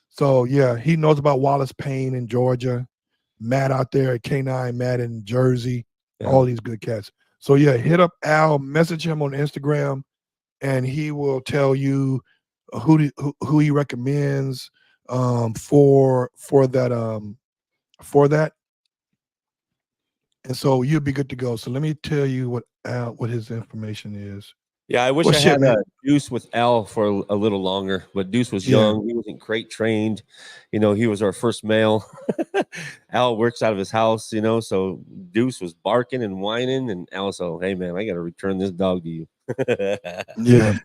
So yeah, he knows about Wallace Payne in Georgia, Matt out there at K9, Matt in Jersey, all these good cats. So yeah, hit up Al, message him on Instagram, and he will tell you who he recommends for that. And so you'll be good to go. So let me tell you what his information is. Yeah, I wish I had Deuce with Al for a little longer, but Deuce was young. He wasn't crate trained. You know, he was our first male. Al works out of his house, so Deuce was barking and whining, and Al said, hey, man, I got to return this dog to you. Yeah.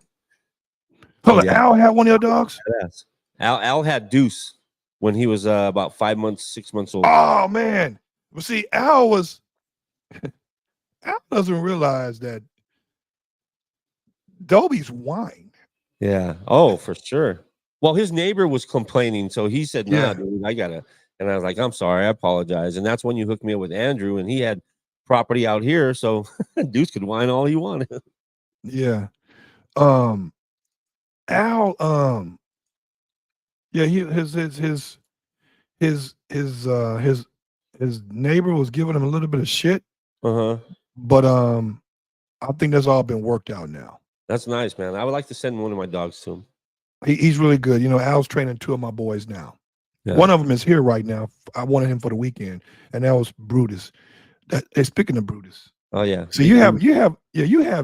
Hold on, Al had one of your dogs? Yes. Al had Deuce when he was about 6 months old. Oh, man. Well, see, Al doesn't realize that Dobie's whine. Yeah. Oh, for sure. Well, his neighbor was complaining, so he said, "Nah, dude, I gotta." And I was like, "I'm sorry, I apologize." And that's when you hooked me up with Andrew, and he had property out here, so Deuce could whine all he wanted. Yeah. Al. Yeah. His neighbor was giving him a little bit of shit. But I think that's all been worked out now. That's nice, man. I would like to send one of my dogs to him. He's really good. Al's training 2 of my boys now. Yeah. One of them is here right now. I wanted him for the weekend, and that was Brutus. Speaking of Brutus. Oh yeah. So you have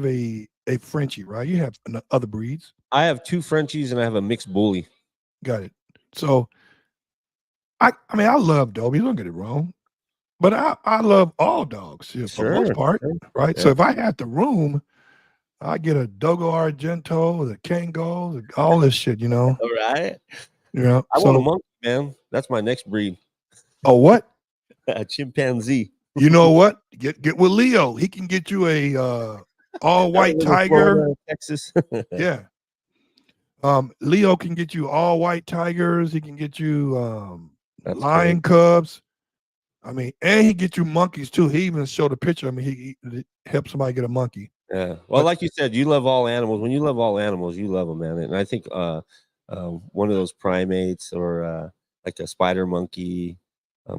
a a Frenchie, right? You have other breeds. I have 2 Frenchies and I have a mixed bully. Got it. So I mean, I love Dobie. Don't get it wrong, but I love all dogs for the most Sure, part, sure. right? Yeah. So if I had the room, I get a Dogo Argento, the Kango, all this shit, you know. All right. You know. I want a So monkey, man. That's my next breed. oh, what? A chimpanzee. You know what? Get with Leo. He can get you a all white tiger. Florida, Texas. Yeah. Leo can get you all white tigers. He can get you That's lion cubs. I mean, and he get you monkeys too. He even showed a picture. I mean, he helped somebody get a monkey. Yeah. Well, like you said, you love all animals. When you love all animals, you love them, man. And I think one of those primates or like a spider monkey,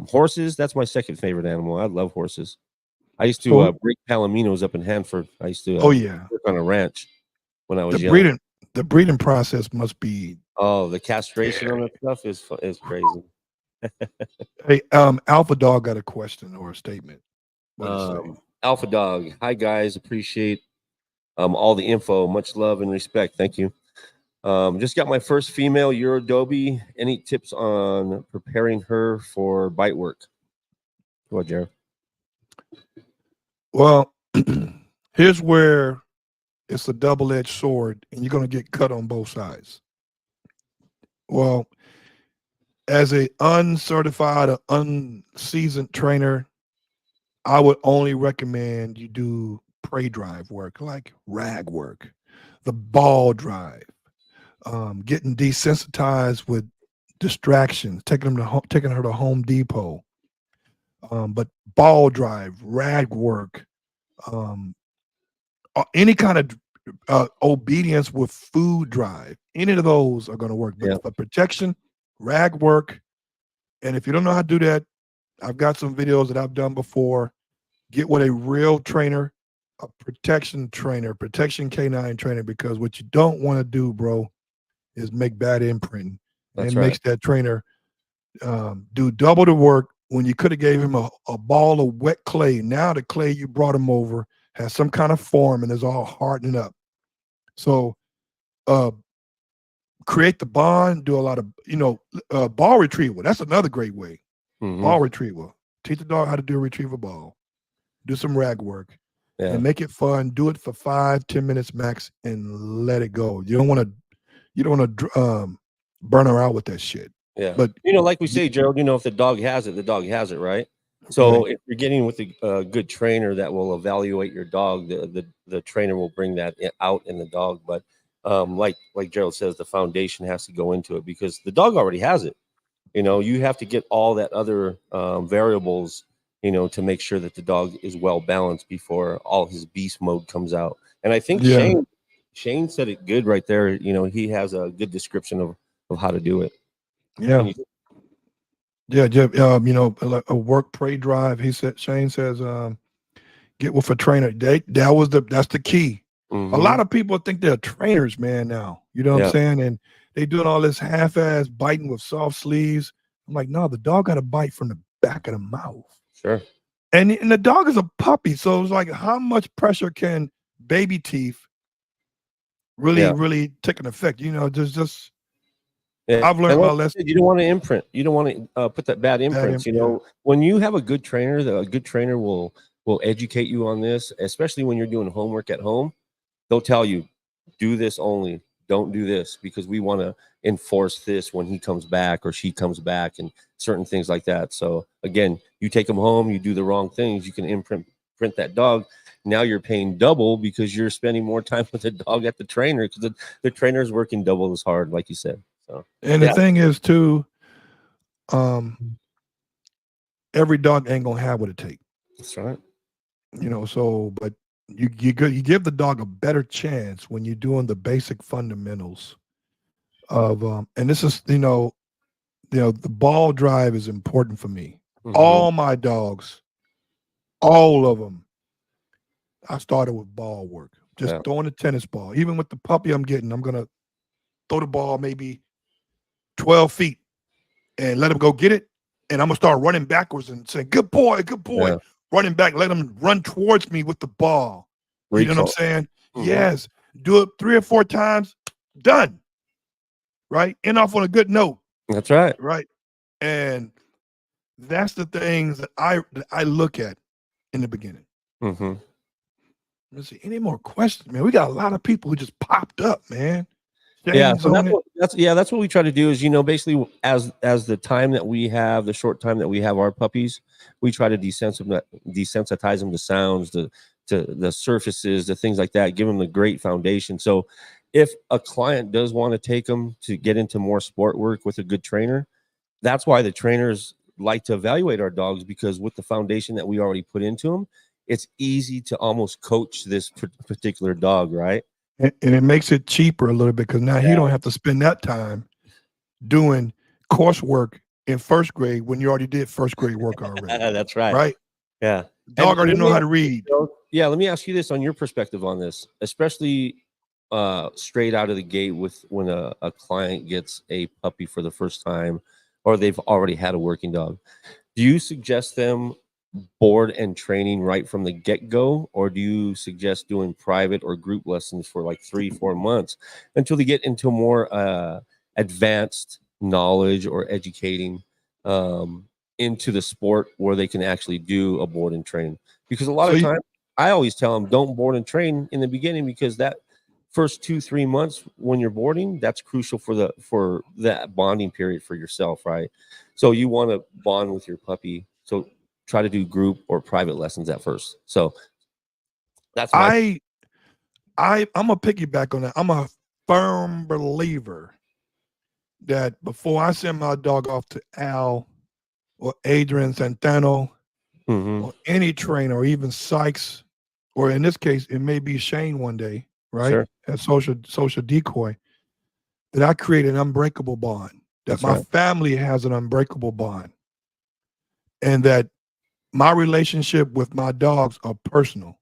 horses. That's my second favorite animal. I love horses. I used to So, break palominos up in Hanford. I used to oh yeah, work on a ranch when I was the young. breeding process must be. Oh, the castration on that stuff is crazy. Hey, Alpha Dog got a question or a statement. What it say? Alpha Dog. Hi guys, appreciate all the info. Much love and respect. Thank you. Just got my first female Eurodobi. Any tips on preparing her for bite work? Go ahead, Jared. Well, here's where it's a double-edged sword, and you're going to get cut on both sides. Well, as a uncertified or unseasoned trainer, I would only recommend you do prey drive work, like rag work, the ball drive, getting desensitized with distractions, taking her to Home Depot. But ball drive, rag work, any kind of obedience with food drive, any of those are going to work. But Yeah. for protection, rag work, and if you don't know how to do that, I've got some videos that I've done before. Get with a real trainer, a protection trainer, protection canine trainer, because what you don't want to do, bro, is make bad imprinting. That's It right. makes that trainer do double the work when you could have gave him a ball of wet clay. Now the clay you brought him over has some kind of form and is all hardening up. So create the bond, do a lot of, ball retrieval. That's another great way. Mhm. Ball retrieval. Teach the dog how to do a retrieval ball. Do some rag work. Yeah. And make it fun. Do it for 5-10 minutes max and let it go. You don't want to burn her out with that shit. Yeah. But like we say, Gerald, if the dog has it, the dog has it, right? So if you're getting with a good trainer that will evaluate your dog, the trainer will bring that out in the dog. But like Gerald says, the foundation has to go into it because the dog already has it. You have to get all that other variables, to make sure that the dog is well balanced before all his beast mode comes out. And I think Shane said it good right there. He has a good description of how to do it. Yeah. Yeah, a work prey drive. Shane says, get with a trainer. That's the key. Mm-hmm. A lot of people think they're trainers, man, now. You know what I'm saying? And they doing all this half-ass biting with soft sleeves. I'm like, no, the dog got to bite from the back of the mouth. Sure. And the dog is a puppy. So it's like, how much pressure can baby teeth really take an effect? Just I've learned my lesson. You don't want to imprint. You don't want to put that bad imprints. When you have a good trainer, a good trainer will educate you on this, especially when you're doing homework at home. They'll tell you, do this only. Don't do this because we want to enforce this when he comes back or she comes back and certain things like that. So again, you take them home, you do the wrong things, you can print that dog. Now you're paying double because you're spending more time with the dog at the trainer because the trainer is working double as hard, like you said. So, and the thing is too, every dog ain't gonna have what it takes. That's right. But you give the dog a better chance when you're doing the basic fundamentals of and this is the ball drive is important for me. Mm-hmm. All my dogs, all of them, I started with ball work, just throwing a tennis ball. Even with the puppy I'm getting, I'm gonna throw the ball maybe 12 feet and let him go get it. And I'm going to start running backwards and saying, good boy, good boy. Yeah. Running back, let him run towards me with the ball. You know what I'm saying? Yes. Do it 3 or 4 times, done. Right? End off on a good note. That's right. Right. And that's the things that I look at in the beginning. Mm-hmm. Let's see. Any more questions, man? We got a lot of people who just popped up, man. Yeah, Shane's so on it. that's what we try to do is, basically as the time that we have, the short time that we have our puppies, we try to desensitize them to sounds, to the surfaces, the things like that, give them the great foundation. So if a client does want to take them to get into more sport work with a good trainer, that's why the trainers like to evaluate our dogs, because with the foundation that we already put into them, it's easy to almost coach this particular dog, right? And it makes it cheaper a little bit because now you don't have to spend that time doing coursework in first grade when you already did first grade work already. That's right. Right? Yeah. Dog already know how to read. Yeah, let me ask you this on your perspective on this, especially straight out of the gate with when a client gets a puppy for the first time, or they've already had a working dog. Do you suggest them board and training right from the get-go, or do you suggest doing private or group lessons for like 3-4 months until they get into more advanced knowledge or educating into the sport where they can actually do a board and train? Because a lot of times I always tell them don't board and train in the beginning, because that first 2-3 months when you're boarding, that's crucial for that bonding period for yourself, right? So you want to bond with your puppy, so try to do group or private lessons at first. So that's I'm a piggyback on that. I'm a firm believer that before I send my dog off to Al or Adrian Santano or any trainer, or even Sykes, or in this case, it may be Shane one day, right? Sure. At social decoy, that I create an unbreakable bond, that my family has an unbreakable bond, and that my relationship with my dogs are personal.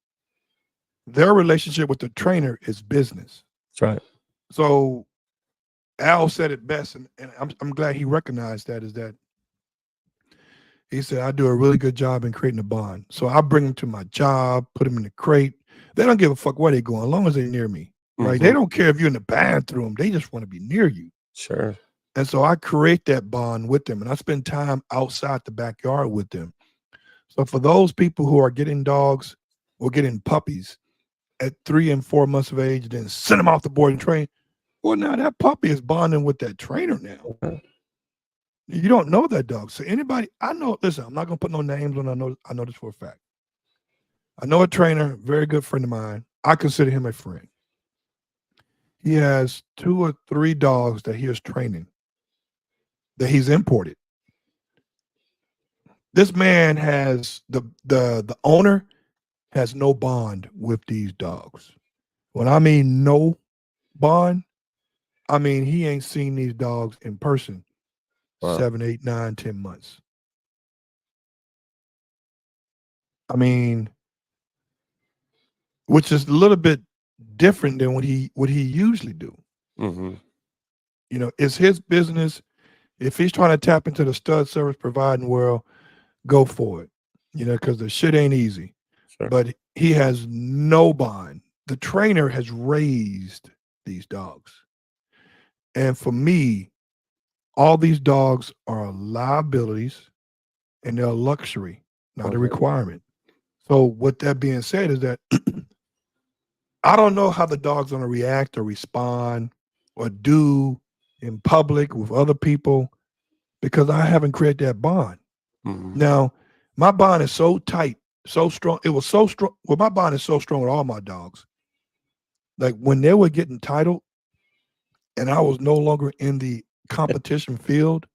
Their relationship with the trainer is business. That's right. So Al said it best, and I'm glad he recognized that, is that he said, I do a really good job in creating a bond. So I bring them to my job, put them in the crate. They don't give a fuck where they go, as long as they're near me, right? They don't care if you're in the bathroom. They just want to be near you. Sure. And so I create that bond with them, and I spend time outside the backyard with them. So for those people who are getting dogs or getting puppies at 3 and 4 months of age, then send them off the board and train, well, now that puppy is bonding with that trainer now. You don't know that dog. So anybody, I know, listen, I'm not going to put no names on. I know this for a fact. I know a trainer, very good friend of mine. I consider him a friend. He has 2 or 3 dogs that he is training, that he's imported. This man has the owner has no bond with these dogs. When I mean no bond, I mean he ain't seen these dogs in person 7, 8, 9, 10 months. I mean, which is a little bit different than what he usually do. It's his business. If he's trying to tap into the stud service providing world, go for it. Because the shit ain't easy. Sure. But he has no bond. The trainer has raised these dogs. And for me, all these dogs are liabilities and they're a luxury, not a requirement. So with that being said, is that I don't know how the dog's going to react or respond or do in public with other people, because I haven't created that bond. Now, my bond is so tight, so strong. It was so strong. Well, my bond is so strong with all my dogs. Like when they were getting titled and I was no longer in the competition field,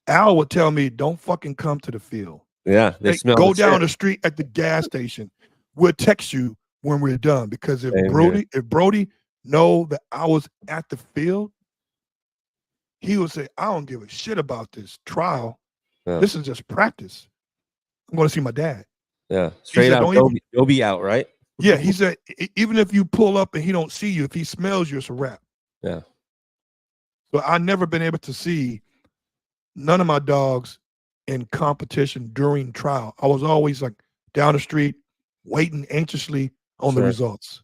Al would tell me, don't fucking come to the field. Yeah. They smell go down the street at the gas station. We'll text you when we're done. Because if Brody know that I was at the field, he would say, I don't give a shit about this trial. This is just practice. I'm going to see my dad. Yeah. Straight out. You'll be out, right? Yeah. He said, even if you pull up and he don't see you, if he smells you, it's a wrap. Yeah. So I've never been able to see none of my dogs in competition during trial. I was always like down the street waiting anxiously on the results.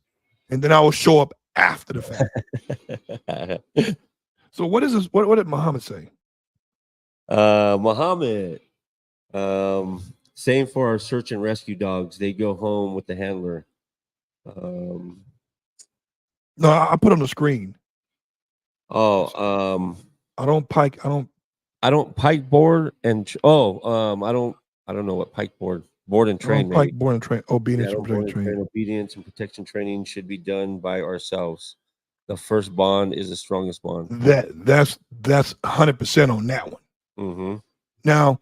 and then I will show up after the fact. So what is this? What did Muhammad say? Muhammad, same for our search and rescue dogs. They go home with the handler. No, I put on the screen. Oh, I don't pike. I don't pike board and I don't know what pike board and train. Pike board and train. Obedience Yeah, and protection training. obedience and protection training should be done by ourselves. The first bond is the strongest bond. That's 100% on that one. Mm-hmm. Now,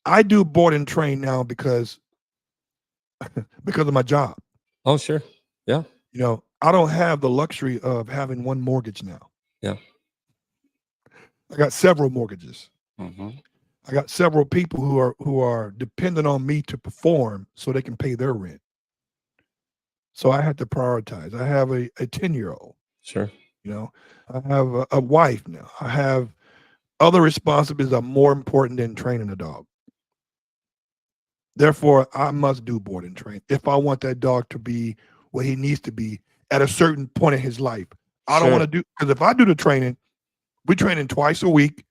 I do board and train now because of my job. Oh, sure. Yeah. You know, I don't have the luxury of having one mortgage now. Yeah. I got several mortgages. Mm-hmm. I got several people who are dependent on me to perform so they can pay their rent. So I had to prioritize. I have a 10-year-old. Sure. You know, I have a wife now. I have other responsibilities that are more important than training a dog. Therefore, I must do board and train if I want that dog to be where he needs to be at a certain point in his life. I don't want to do, because if I do the training, we're training twice a week,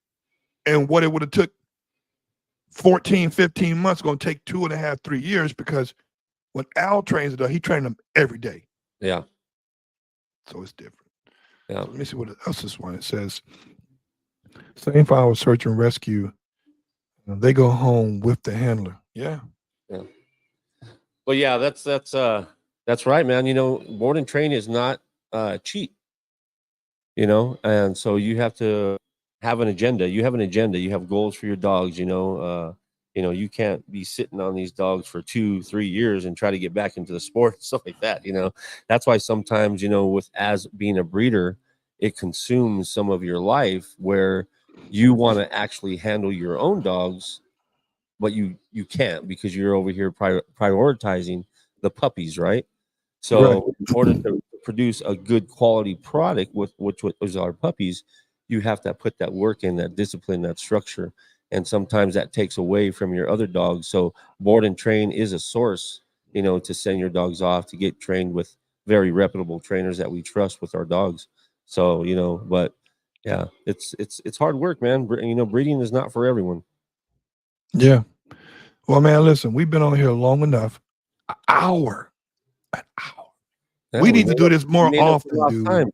and what it would have took 14, 15 months going to take 2.5, 3 years, because when Al trains a dog, he trains them every day. Yeah. So it's different. Yeah. So let me see what else this one. It says, same for our search and rescue. They go home with the handler. Yeah. Yeah. Well, yeah, that's right, man. You know, board and train is not cheap. You know, and so you have to have an agenda. You have an agenda. You have goals for your dogs. You know, you can't be sitting on these dogs for 2-3 years and try to get back into the sport and stuff like that. You know, that's why sometimes, you know, as being a breeder, it consumes some of your life where you want to actually handle your own dogs, but you can't because you're over here prioritizing the puppies, right? So in order to produce a good quality product with which is our puppies, you have to put that work in, that discipline, that structure, and sometimes that takes away from your other dogs. So board and train is a source, you know, to send your dogs off to get trained with very reputable trainers that we trust with our dogs. So, you know, but yeah, it's hard work, man. You know, breeding is not for everyone. Yeah. Well, man, listen, we've been on here long enough. An hour. Yeah, we need to do this more often, dude.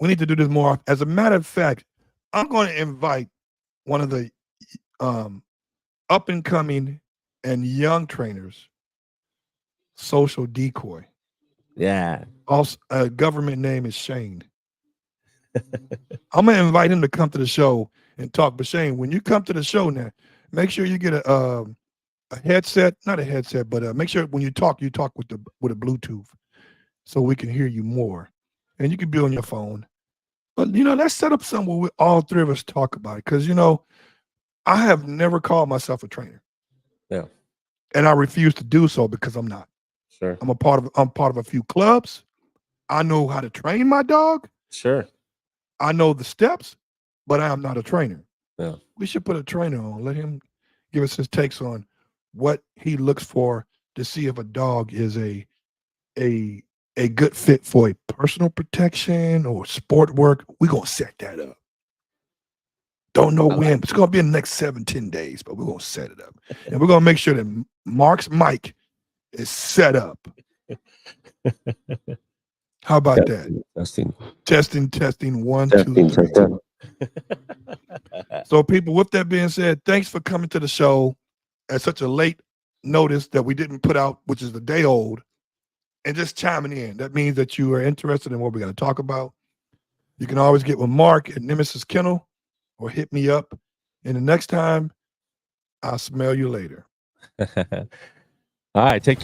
We need to do this more often. As a matter of fact, I'm going to invite one of the up and coming and young trainers, Social Decoy. Yeah. Also, government name is Shane. I'm going to invite him to come to the show and talk. But Shane, when you come to the show now, make sure you get a headset, not a headset, but make sure when you talk with a Bluetooth, so we can hear you more. And you can be on your phone. But you know, let's set up somewhere where all three of us talk about it. Because you know, I have never called myself a trainer. Yeah. And I refuse to do so because I'm not. Sure. I'm part of a few clubs. I know how to train my dog. Sure. I know the steps, but I am not a trainer. Yeah. We should put a trainer on. Let him give us his takes on what he looks for to see if a dog is a good fit for a personal protection or sport work. We're going to set that up. Don't know when, but it's going to be in the next 7-10 days, but we're going to set it up. And we're going to make sure that Mark's mic is set up. How about that? Testing. 1, 2, 3. So people, with that being said, thanks for coming to the show at such a late notice that we didn't put out, which is the day old, and just chiming in. That means that you are interested in what we're going to talk about. You can always get with Mark at Nemesis Kennel or hit me up. And the next time, I'll smell you later. All right, take